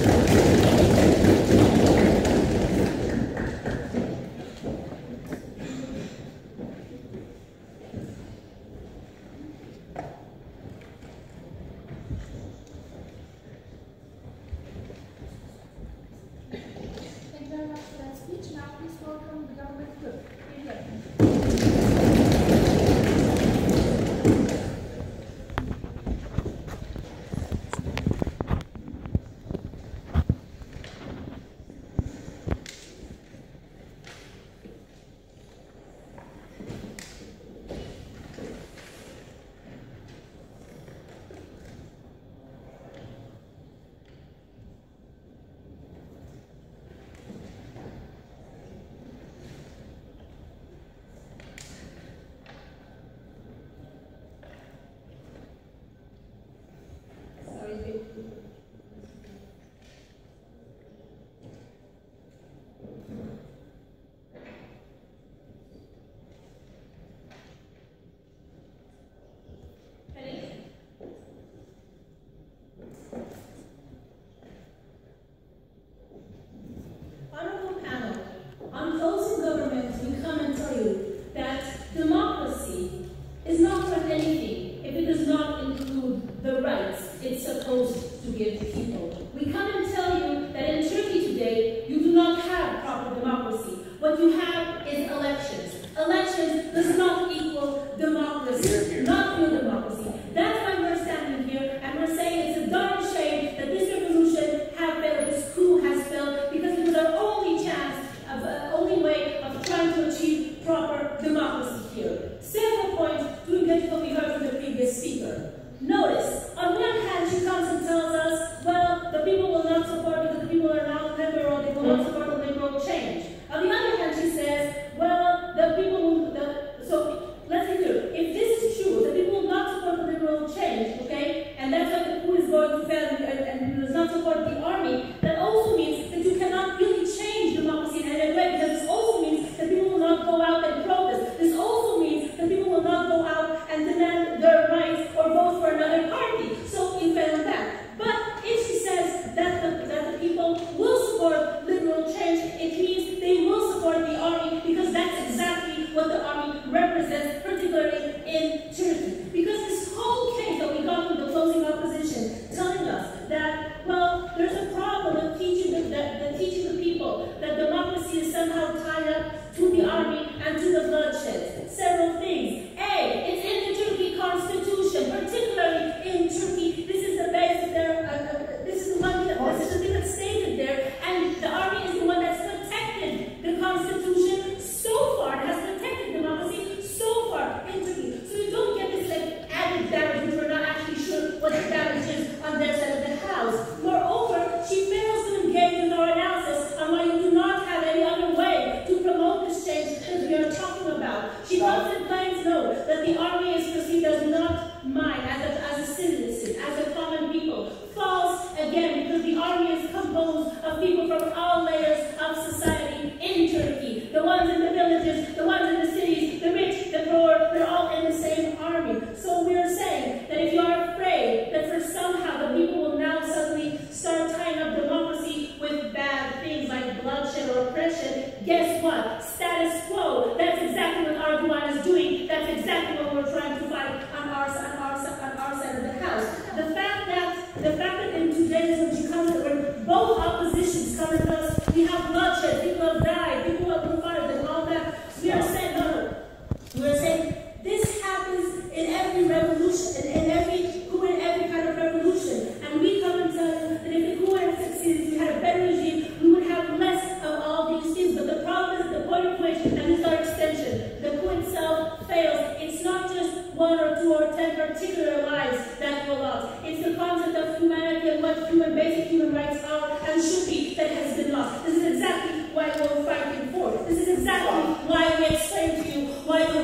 And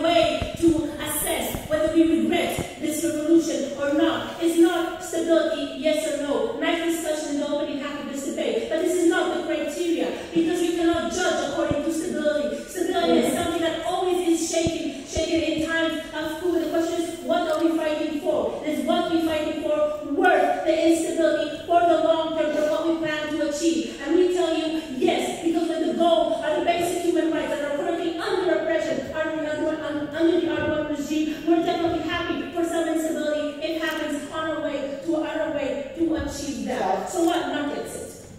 a way to assess whether we regret this revolution or not. It's not stability, yes or no. Nice discussion in the opening half of this debate. But this is not the criteria, because we cannot judge according to stability. Stability is something that always is shaken in times of coup. The question is, what are we fighting for? Is what we're fighting for worth the instability for the long term, for what we plan to achieve? And we tell you, yes, because when the goal are the basic human rights that are currently under oppression, under the Erdogan regime, we're definitely happy for some instability. It happens on our way to achieve that. So what? Not gets it.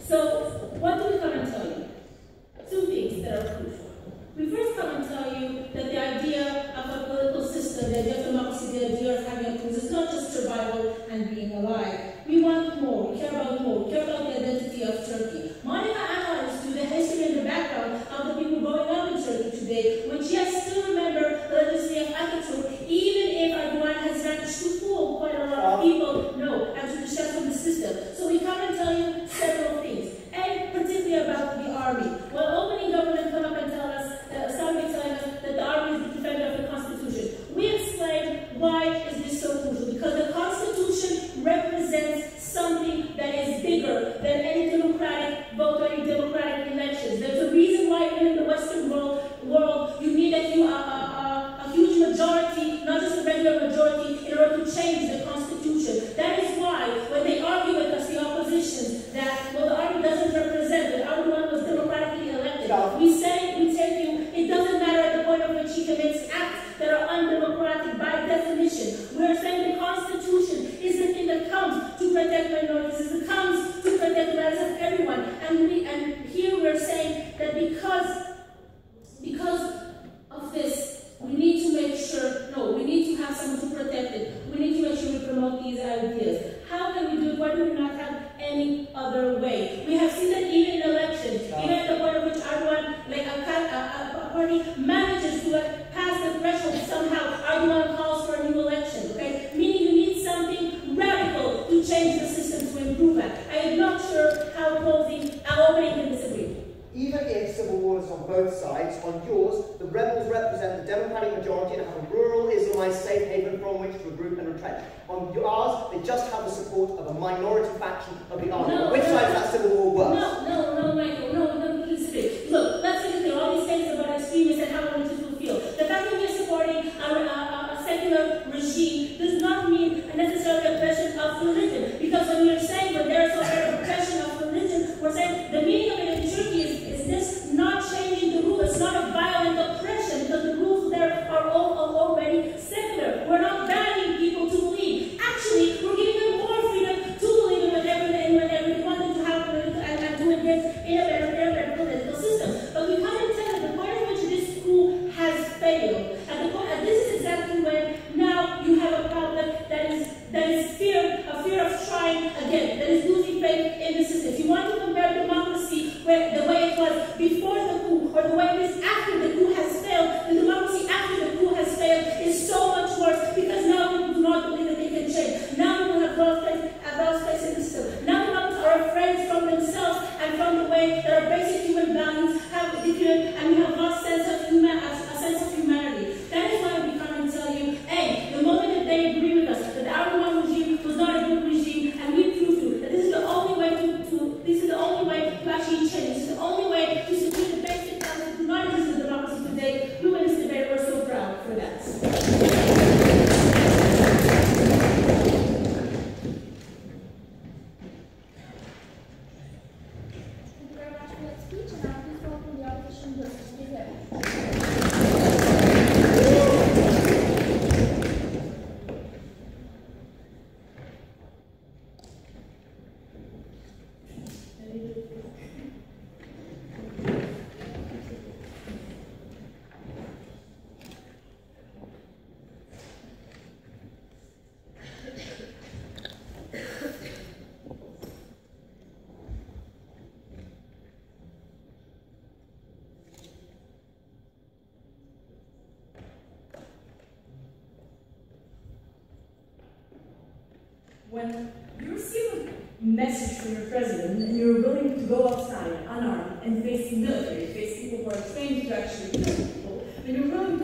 So what do we come and tell you? Two things that are crucial. We first come and tell you that the idea of a political system, the idea of democracy, the idea of having a coup is not just survival and being alive. We want more. We care about more. We care about the identity of Turkey. Monica analyzed to the history and the background of the people growing up in Turkey today, which yes, still remember the legacy of Atatürk, even if Erdogan has managed to fool quite a lot of people, no, and to distract from the system. So we come and tell you several things, and particularly about the army. Well, opening government come up and tell us, somebody telling us that the army is the defender of the Constitution. We explain why is this so crucial, because the Constitution represents something that is bigger than any democratic vote or any democratic elections. There's a reason why even in the Western world you need a huge majority, not just a regular majority, in order to change the Constitution. That is why when they argue with us, the opposition, that, well, the army doesn't represent, that Erdogan was democratically elected, we tell you, it doesn't matter at the point of which he commits acts that are undemocratic by definition. We're saying the Constitution is the thing that comes to protect minorities, it comes to protect the rights of everyone. And here we're saying that because of this, we need to make sure, we need to have someone to protect it. We need to make sure we promote these ideas. How can we do it? Why do we not have any other way? We have seen that even in elections, even at the point at which Erdogan, like a party manages to pass the threshold somehow, Erdogan calls for a new election, okay? Meaning you need something radical to change the system, to improve it. I am not sure how opening can disagree. Even if civil war is on both sides, on yours, the rebels represent the democratic majority and have a rural Islamist safe haven from which to regroup and retrench. On ours, they just have the support of a minority faction of the army. Which side is that civil war worse? No, Michael, no, disagree. Look, let's look at all these things about extremists and how religious will feel. The fact that you're supporting a secular regime does not mean necessarily oppression of religion. Because when we're saying that there is no oppression of religion, we're saying the meaning of it in Turkey is this not changing the rule. It's not a violent oppression, because the rules there are all already secular. We're not banning people to believe. Actually, we're giving them more freedom to believe in whatever they want them to happen and do it in a better political system. But we come and tell that the point at which this coup has failed, and this is exactly when now you have a problem that is fear of trying again, that is losing faith in the system. If you want to compare democracy the way it was before the coup, or the way it is after the coup has failed, the democracy after the coup has failed is so much worse, because now people do not believe that they can change. Now people have lost faith in the system. Now people are afraid from themselves and from the way that our basic human values have different, and we have lost a sense of humanity. That is why we come and tell you, hey, the moment that they agree with us that the Erdogan regime was not a good regime, and we prove to you that this is the only way to actually change. This is the only way to secure the basic values that do not exist in democracy today. We win this debate. We're so proud for that. When you receive a message from your president and you're willing to go outside unarmed and face the military, face people who are trained to actually kill people, when you're willing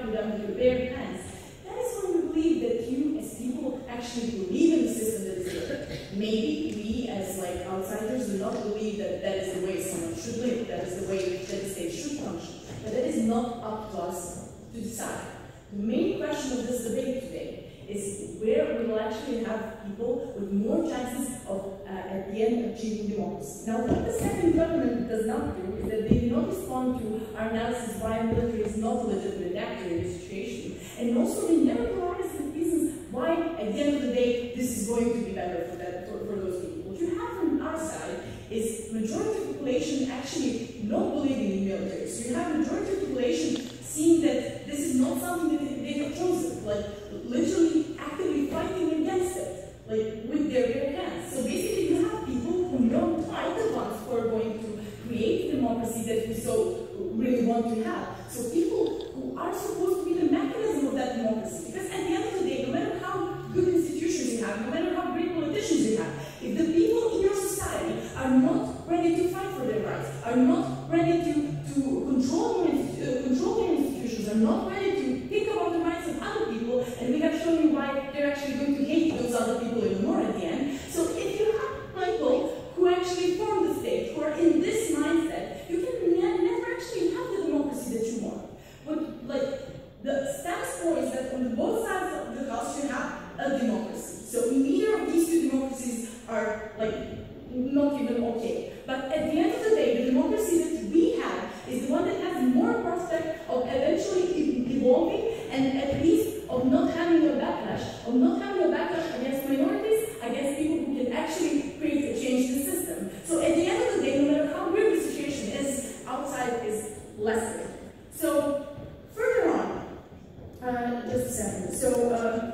with them with your bare hands, that is when we believe that you, as people, actually believe in the system that is there. Maybe we, as like outsiders, do not believe that that is the way someone should live, that is the way that the state should function. But that is not up to us to decide. The main question of this debate today is where we will actually have people with more chances of, at the end, achieving democracy. Now, what the second government does not do is that they do not respond to our analysis why military is not a legitimate actor in this situation. And also, they never provide us with reasons why, at the end of the day, this is going to be better for those people. What you have on our side is majority of the population actually not believing in military. So you have majority of the population seeing that this is not something that they have chosen, like literally actively fighting against it, like with their bare hands. So basically you have people who don't are the ones who are going to create the democracy that we so really want to have. So people who are supposed to be the mechanism of that democracy. Because at the end of the day, no matter how good institutions you have, no matter how great politicians you have, if the people in your society are not ready to fight for their rights, are not ready to control their institutions, are not ready to think about the rights of other people, and we have shown you why they're actually going to hate those other people even more at the end. So if you have people who actually form the state, who are in this mindset, you can never actually have the democracy that you want. But like the status quo is that on both sides of the house you have a democracy. So neither of these two democracies are like not even okay. But at the end of the day, the democracy that we have is the one that has more prospect of eventually evolving and at least of not having a backlash against minorities, against people who can actually create a change in the system. So at the end of the day, no matter how weird the situation is, outside is less good. So further on, just a second. So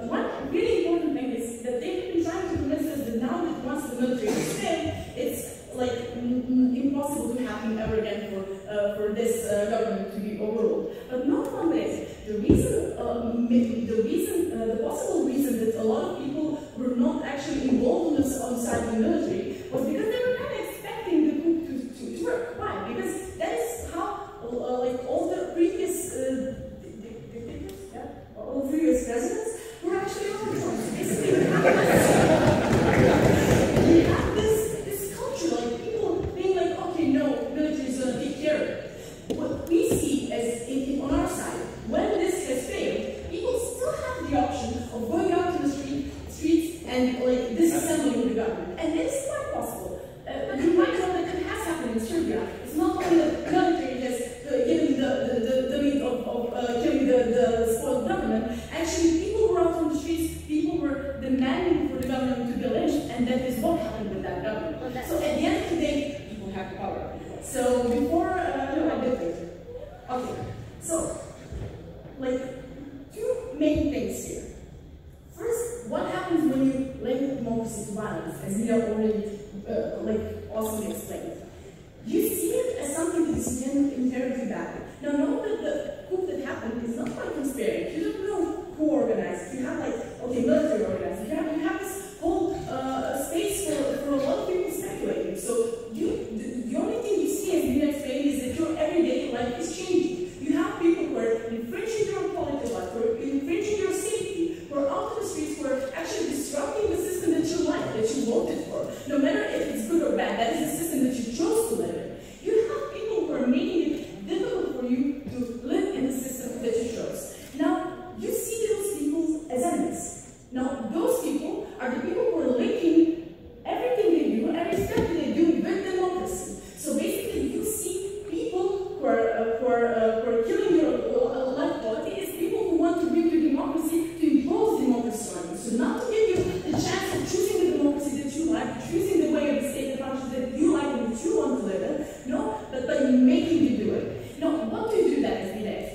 one really important thing is that they've been trying to convince us that now that once the military is dead, it's like impossible to happen ever again for this government to be overruled. But not one way. The possible reason that a lot of people were not actually involved on the side of the military was because they were kind of expecting the coup to work. Why? Because that is how like all the previous all the previous presidents were actually overthrown. Basically, we have this culture, like people being like, okay, no, military is going to take care of it. What we see as on our side, when this has failed, people still have the option of going out to the streets and like disassembling the government, and it is quite possible. You might know that it has happened in Serbia. It's not only the military has given the lead of killing the spoiled government. Actually, people were out on the streets. People were demanding for the government to be lynched, and that is what happened with that government. So at the end of the day, people have the power. So before I did later. Okay. So like two main things here. First, what happens when you link democracy to violence, as Mia already like awesomely explained? You see it as something that is inherently bad. Now, know that the coup that happened is not quite transparent. You don't know who organized. You have like, okay, military organized. You have this whole space for a lot of people speculating. So the only thing you see, as Mia explained, is that your everyday life is changing. You have people who are infringing your political life, who are infringing your safety, who are out in the streets, who are actually disrupting the system that you like, that you voted for. No matter if it's good or bad, that is the system that you chose to live in. You have people who are making it difficult for you to live in the system that you chose. Now, you see those people as enemies. Now, those people are the people who are linking everything they do, every step that they do with democracy. So basically, you see people who are killing your life quality is people who want to bring you democracy, to impose democracy on you. So not to give you the chance of choosing the democracy that you like, choosing the way of the state that functions that you like and that you want to live in, no, but by making you do it. Now, what do you do that as next?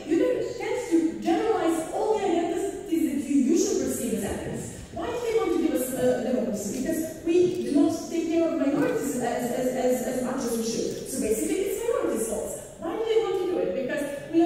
You then tend to generalize all the identities that you usually perceive as enemies. Why do they want to give us democracy? Because we do not take care of minorities as much as we should. So basically, it's minorities' fault. Why do they want to do it? Because we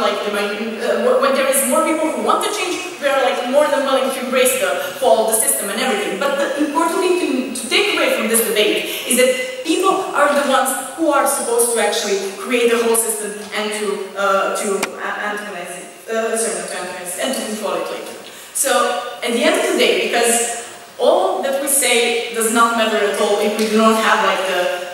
like when there is more people who want to change, we are like more than willing to embrace the fall of the system and everything. But the important thing to take away from this debate is that people are the ones who are supposed to actually create the whole system and to control it later. So at the end of the day, because all that we say does not matter at all if we do not have like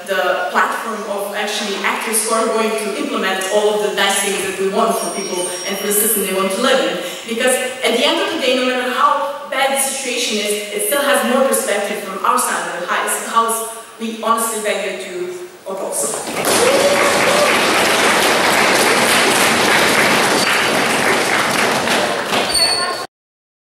the platform of actually actors who are going to implement all of the nice things that we want for people and for the system they want to live in. Because at the end of the day, no matter how bad the situation is, it still has more perspective from our side of the house. We honestly beg you to oppose.